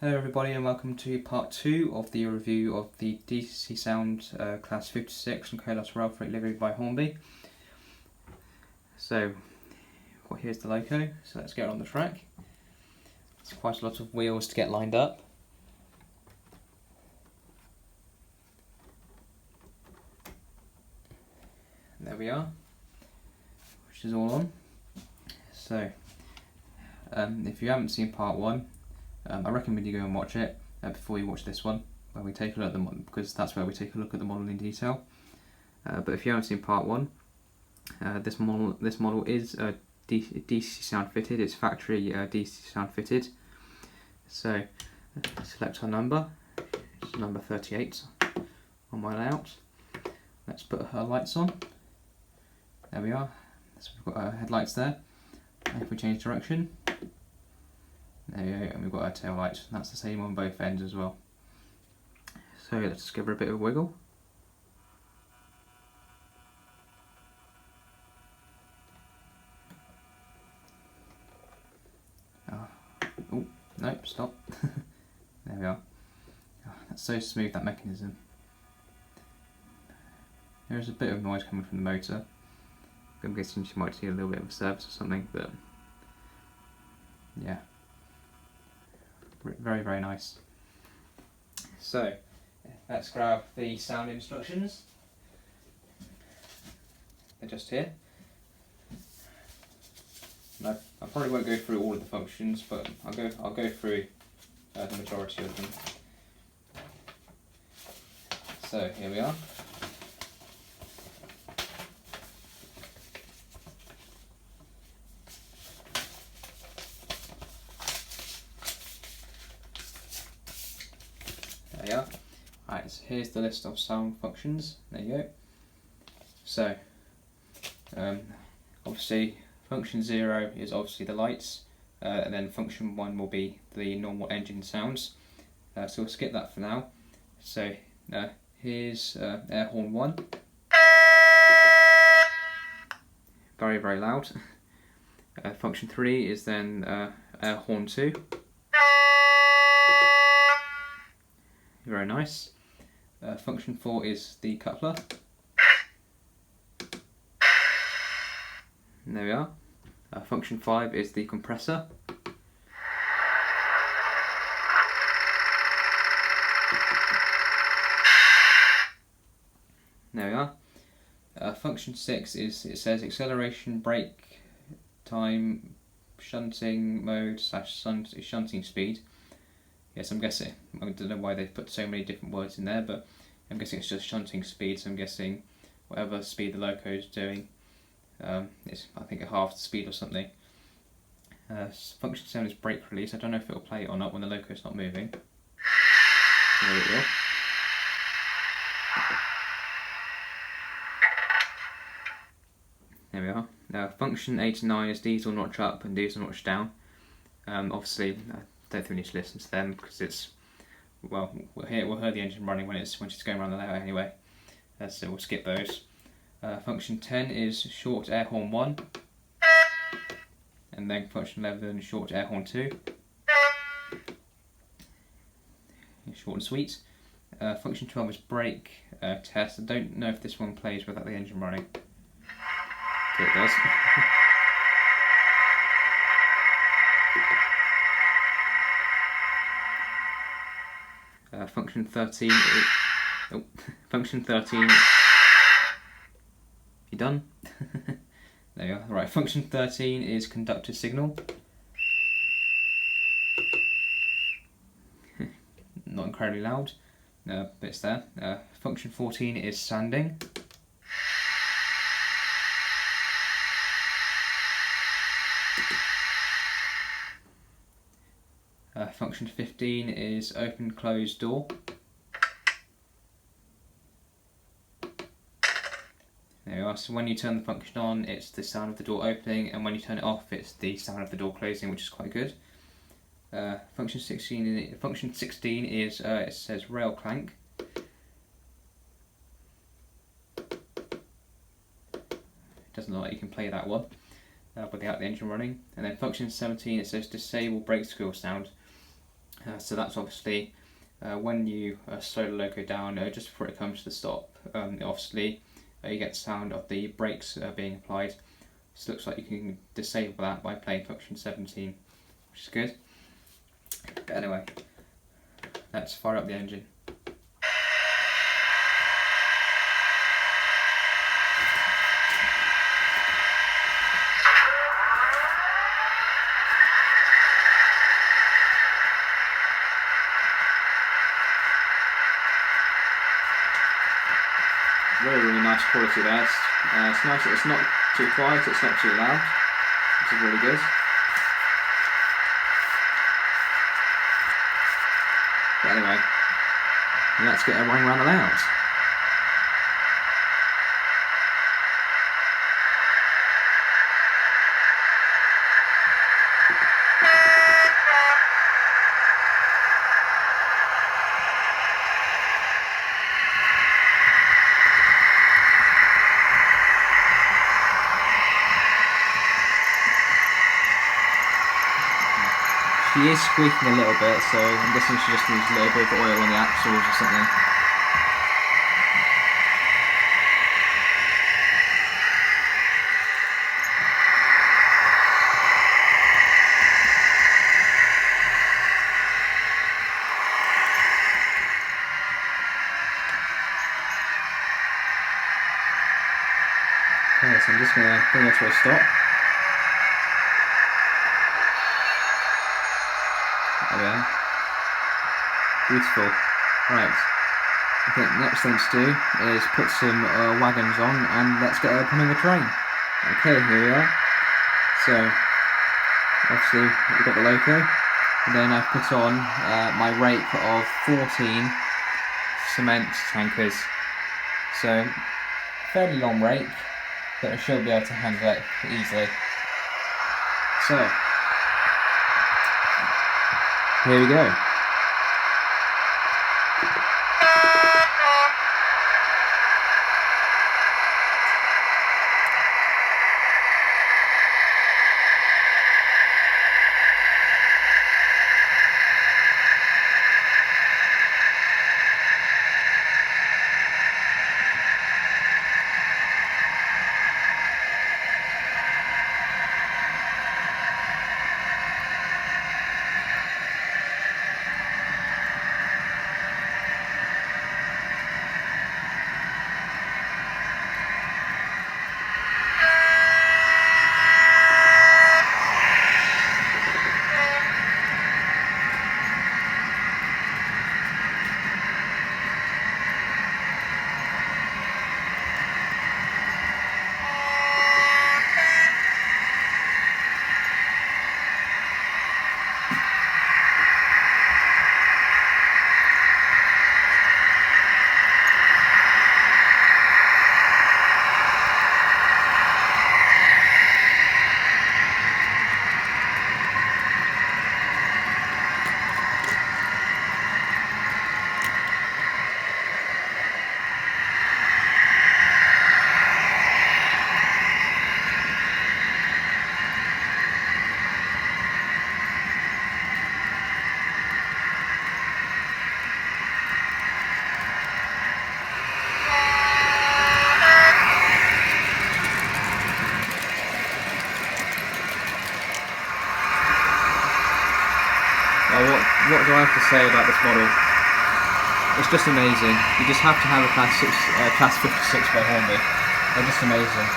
Hello everybody and welcome to part 2 of the review of the DC Sound Class 56 and Colas Rail Freight Livery by Hornby. So, well, here's the loco, so let's get on the track. It's quite a lot of wheels to get lined up. And there we are, which is all on. So, if you haven't seen part 1, I recommend you go and watch it before you watch this one, where we take a look at the model, because that's where we take a look at the model in detail. But if you haven't seen part 1, this model is DC sound fitted. It's factory DC sound fitted. So select our number. It's number 38 on my layout. Let's put her lights on. There we are. So we've got our headlights there. And if we change direction, there we go, and we've got our tail light. That's the same on both ends as well. So let's just give her a bit of a wiggle. Oh, no, stop. There we are. Oh, that's so smooth, that mechanism. There's a bit of noise coming from the motor. I'm guessing she might need a little bit of a service or something, but yeah. Very, very nice. So, let's grab the sound instructions. They're just here. No, I probably won't go through all of the functions, but I'll go through the majority of them. So here we are. There we are. Right, so here's the list of sound functions. There you go. So, obviously, function 0 is obviously the lights, and then function 1 will be the normal engine sounds. So we'll skip that for now. So, here's air horn 1. Very, very loud. Function 3 is then air horn 2. Very nice. Function 4 is the coupler. And there we are. Function 5 is the compressor. There we are. Function 6 is, it says acceleration, brake, time, shunting mode / shunting speed. Yes, I'm guessing, I don't know why they've put so many different words in there, but I'm guessing it's just shunting speed, so I'm guessing whatever speed the loco is doing, it's I think at half the speed or something. Function 7 is brake release. I don't know if it will play it or not when the loco is not moving. There it will. There we are. Now function 8 and 9 is diesel notch up and diesel notch down. Obviously, I don't think we need to listen to them because it's, well, we'll hear the engine running when she's going around the layout anyway. So we'll skip those. Function 10 is short air horn 1, and then function 11 short air horn 2. Short and sweet. Function 12 is brake test. I don't know if this one plays without the engine running. It does. Function 13 is, oh, function 13, you done? There you are. Right, function 13 is conductor signal. Not incredibly loud, but it's there. Function 14 is sanding. Function 15 is open close door. There you are. So when you turn the function on, it's the sound of the door opening, and when you turn it off, it's the sound of the door closing, which is quite good. Function 16 is it says rail clank. It doesn't look like you can play that one without the engine running. And then function 17, it says disable brake squeal sound. So that's obviously when you slow the loco down just before it comes to the stop. Obviously you get the sound of the brakes being applied. So it looks like you can disable that by playing function 17, which is good. But anyway, let's fire up the engine. Really nice quality there. It's nice that it's not too quiet, it's not too loud, which is really good. But anyway, let's get a run around the layout. She is squeaking a little bit, so I'm guessing she just needs a little bit of oil on the axles or something. Okay, so I'm just going to bring her to a stop. There we are. Beautiful. Right. I think the next thing to do is put some wagons on and let's get opening the train. Okay, here we are. So, obviously we've got the loco, and then I've put on my rake of 14 cement tankers. So, fairly long rake, but I should be able to handle it easily. So, here we go. What do I have to say about this model? It's just amazing. You just have to have a Class 56 by Hornby. They're just amazing.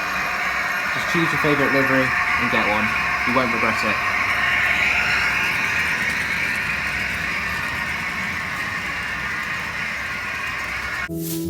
Just choose your favourite livery and get one. You won't regret it.